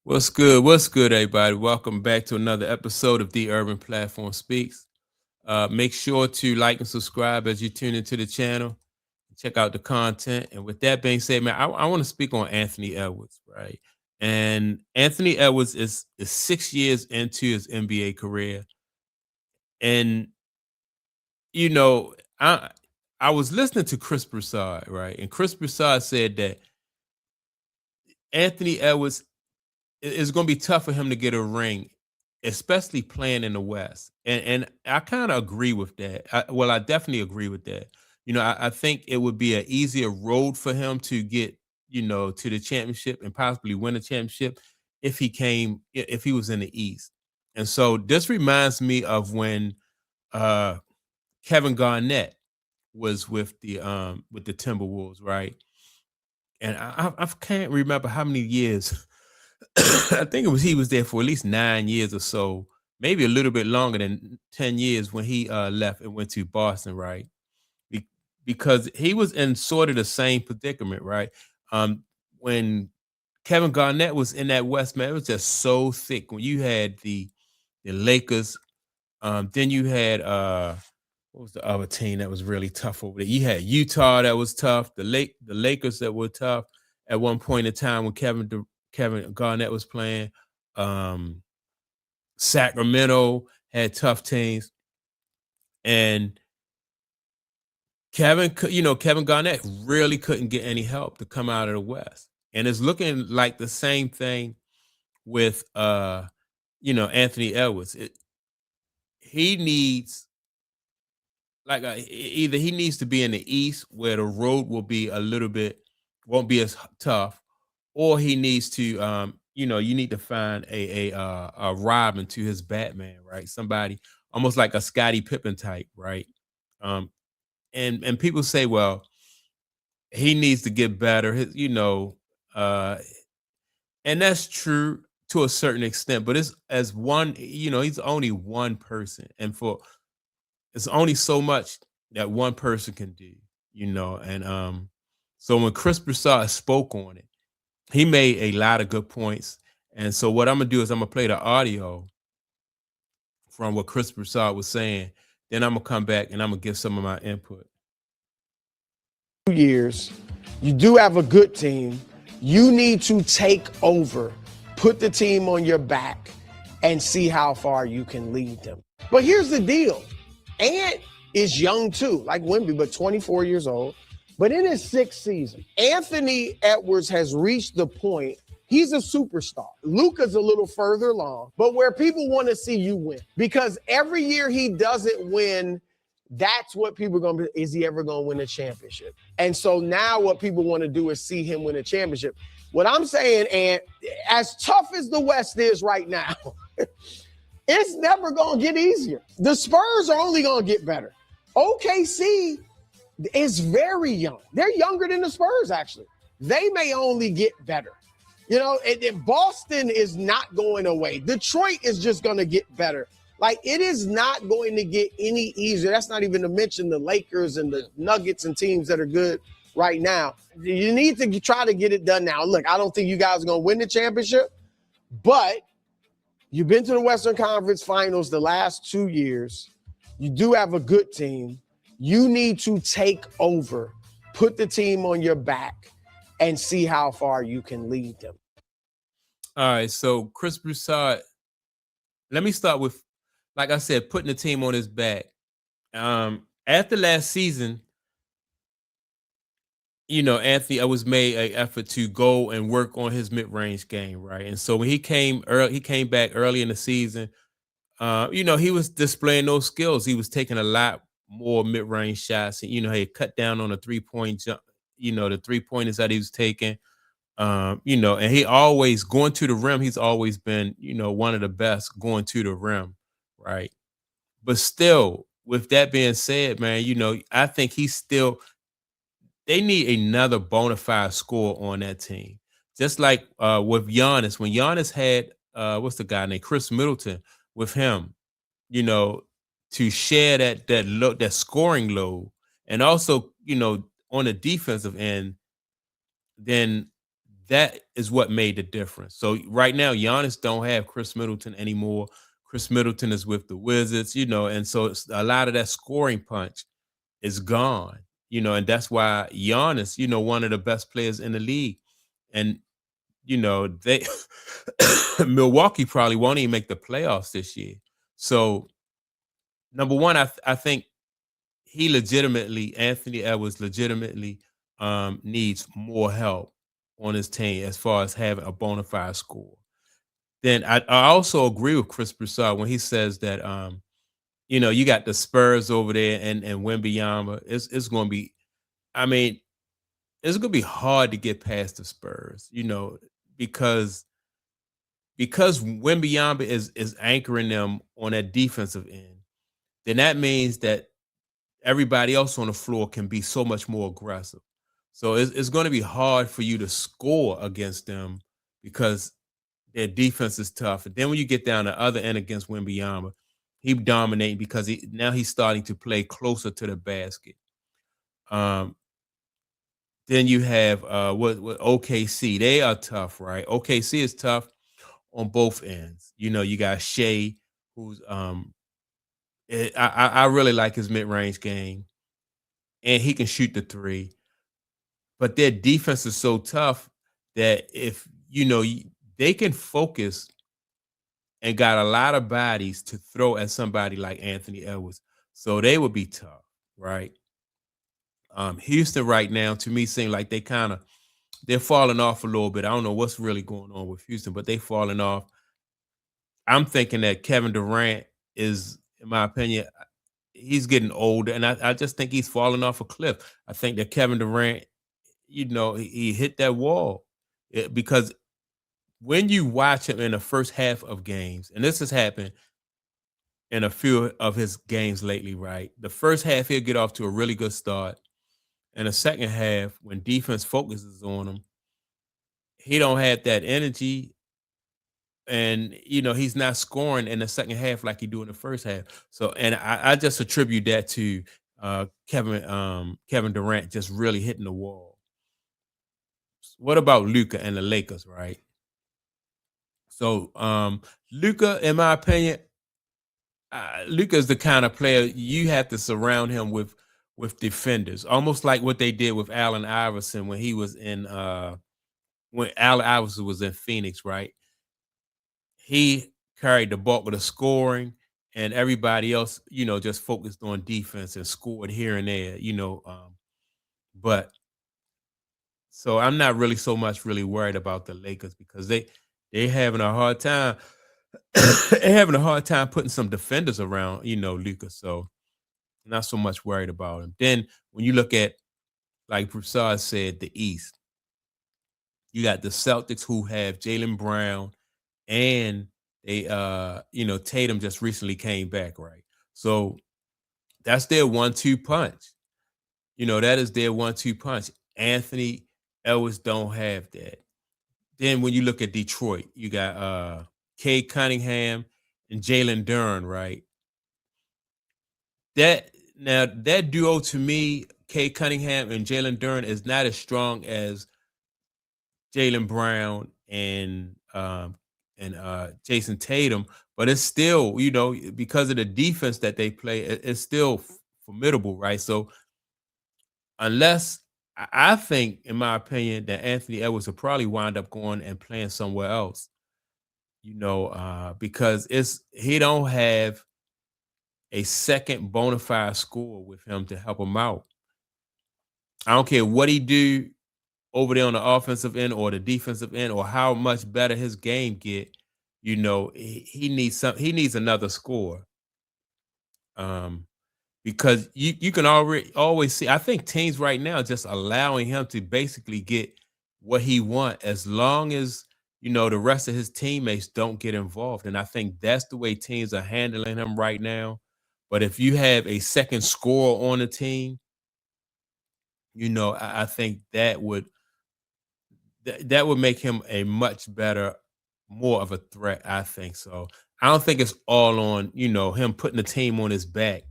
What's good? What's good, everybody? Welcome back to another episode of The Urban Platform Speaks. Make sure to like and subscribe as you tune into the channel. Check out the content. And with that being said, man, I want to speak on Anthony Edwards, right? And Anthony Edwards is 6 years into his NBA career, and you know, I I was listening to Chris Broussard, right? And Chris Broussard said that Anthony Edwards it's going to be tough for him to get a ring, especially playing in the West. And I kind of agree with that. I definitely agree with that. I think it would be an easier road for him to get to the championship and possibly win a championship if he was in the East. And so this reminds me of when uh, Kevin Garnett was with the Timberwolves, right? And I can't remember how many years. I think he was there for at least 9 years or so, maybe a little bit longer than 10 years when he left and went to Boston, right? Be- because he was in sort of the same predicament, right? When Kevin Garnett was in that West, man, it was just so thick. When you had the Lakers, then you had what was the other team that was really tough over there? You had Utah that was tough, the Lakers that were tough at one point in time when Kevin Garnett was playing. Um, Sacramento had tough teams, and Kevin Garnett really couldn't get any help to come out of the West, and it's looking like the same thing with Anthony Edwards. He needs either he needs to be in the East where the road will be a little bit won't be as tough, or he needs to you need to find a Robin to his Batman, right? Somebody almost like a Scottie Pippen type, right? Um, and people say, well, he needs to get better. Uh, and that's true to a certain extent, but it's as one, he's only one person, and for it's only so much that one person can do, and so when Chris Broussard spoke on it, he made a lot of good points. And so what I'm gonna do is I'm gonna play the audio from what Chris Broussard was saying. Then I'm gonna come back and I'm gonna give some of my input. Years, you do have a good team. You need to take over, put the team on your back, and see how far you can lead them. But here's the deal. Ant is young too, like Wemby, but 24 years old. But in his sixth season, Anthony Edwards has reached the point. He's a superstar. Luka's a little further along, but where people want to see you win. Because every year he doesn't win, that's what people are going to be. Is he ever going to win a championship? And so now what people want to do is see him win a championship. What I'm saying, and as tough as the West is right now, it's never going to get easier. The Spurs are only going to get better. OKC is very young. They're younger than the Spurs, actually. They may only get better. Boston is not going away. Detroit is just going to get better. Like, it is not going to get any easier. That's not even to mention the Lakers and the Nuggets and teams that are good right now. You need to try to get it done now. Look, I don't think you guys are going to win the championship, but you've been to the Western Conference Finals the last 2 years. You do have a good team. You need to take over, put the team on your back, and see how far you can lead them. All right, so Chris Broussard, let me start with, like I said, putting the team on his back. After last season, Anthony was made an effort to go and work on his mid-range game, right? And so when he came back early in the season. He was displaying those skills. He was taking a lot more mid-range shots, and he cut down on the three-point jump. The three-pointers that he was taking. And he always going to the rim. He's always been, one of the best going to the rim, right? But still, with that being said, man, I think they need another bona fide scorer on that team. Just like with Giannis, when Giannis had what's the guy named Chris Middleton with him, to share that scoring load, and also, on the defensive end, then that is what made the difference. So right now, Giannis don't have Chris Middleton anymore. Chris Middleton is with the Wizards, and so it's a lot of that scoring punch is gone, and that's why Giannis, one of the best players in the league. And, they Milwaukee probably won't even make the playoffs this year. So number one, I think Anthony Edwards legitimately needs more help on his team as far as having a bona fide score. Then I also agree with Chris Broussard when he says that you got the Spurs over there and Wembanyama. It's going to be, I mean, it's going to be hard to get past the Spurs, because Wembanyama is anchoring them on that defensive end. Then that means that everybody else on the floor can be so much more aggressive. So it's going to be hard for you to score against them because their defense is tough. And then when you get down the other end against Wembanyama, he dominating because now he's starting to play closer to the basket. Then you have what OKC. They are tough, right? OKC is tough on both ends. You got Shea, who's I really like his mid-range game, and he can shoot the three. But their defense is so tough that if they can focus and got a lot of bodies to throw at somebody like Anthony Edwards, so they would be tough, right? Houston right now, to me, seem like they're falling off a little bit. I don't know what's really going on with Houston, but they falling off. I'm thinking that Kevin Durant is, in my opinion, he's getting older, and I just think he's falling off a cliff. I think that Kevin Durant, he hit that wall. Because when you watch him in the first half of games, and this has happened in a few of his games lately, right? The first half, he'll get off to a really good start. And the second half, when defense focuses on him, he don't have that energy, and he's not scoring in the second half like he do in the first half. So, and I just attribute that to Kevin Durant just really hitting the wall. What about Luka and the Lakers, right? So, Luka, in my opinion, Luka is the kind of player you have to surround him with defenders, almost like what they did with Allen Iverson when he was when Allen Iverson was in Phoenix, right? He carried the bulk of the scoring, and everybody else, just focused on defense and scored here and there, but so I'm not really so much really worried about the Lakers because they having a hard time. They're having a hard time putting some defenders around, Luka. So not so much worried about him. Then when you look at, like Broussard said, the East, you got the Celtics who have Jaylen Brown, and they Tatum just recently came back, right? So that's their 1-2 punch. That is their 1-2 punch. Anthony Edwards don't have that. Then when you look at Detroit, you got Cade Cunningham and Jalen Duren, right? That duo, to me, Cade Cunningham and Jalen Duren, is not as strong as Jaylen Brown and Jason Tatum, but it's still, because of the defense that they play, it's still formidable, right? So unless I think, in my opinion, that Anthony Edwards will probably wind up going and playing somewhere else, because he don't have a second bona fide scorer with him to help him out. I don't care what he do over there on the offensive end or the defensive end, or how much better his game get. He needs another score. Because you can always see, I think teams right now just allowing him to basically get what he want, as long as the rest of his teammates don't get involved. And I think that's the way teams are handling him right now. But if you have a second scorer on the team, I think that would make him a much better, more of a threat, I think. So I don't think it's all on, him putting the team on his back.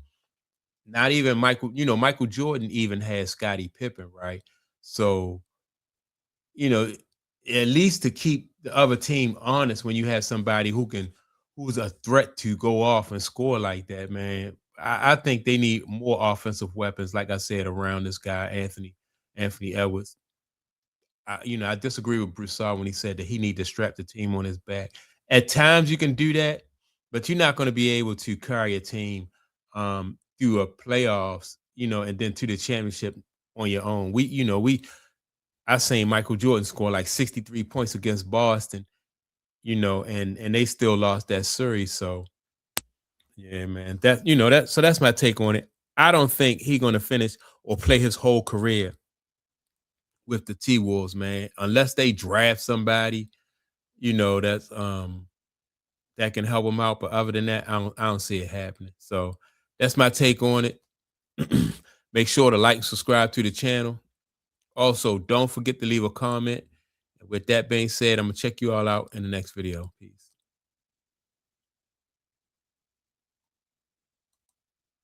Not even Michael Jordan even had Scottie Pippen, right? So, at least to keep the other team honest when you have somebody who's a threat to go off and score like that, man. I think they need more offensive weapons, like I said, around this guy, Anthony Edwards. I disagree with Broussard when he said that he need to strap the team on his back. At times you can do that, but you're not going to be able to carry a team through a playoffs, and then to the championship on your own. I seen Michael Jordan score like 63 points against Boston, and they still lost that series. So yeah, man, so that's my take on it. I don't think he's going to finish or play his whole career with the T-Wolves, man, unless they draft somebody, that's that can help him out. But other than that, I don't see it happening. So that's my take on it. Make sure to like and subscribe to the channel. Also, don't forget to leave a comment. With that being said, I'm gonna check you all out in the next video. Peace.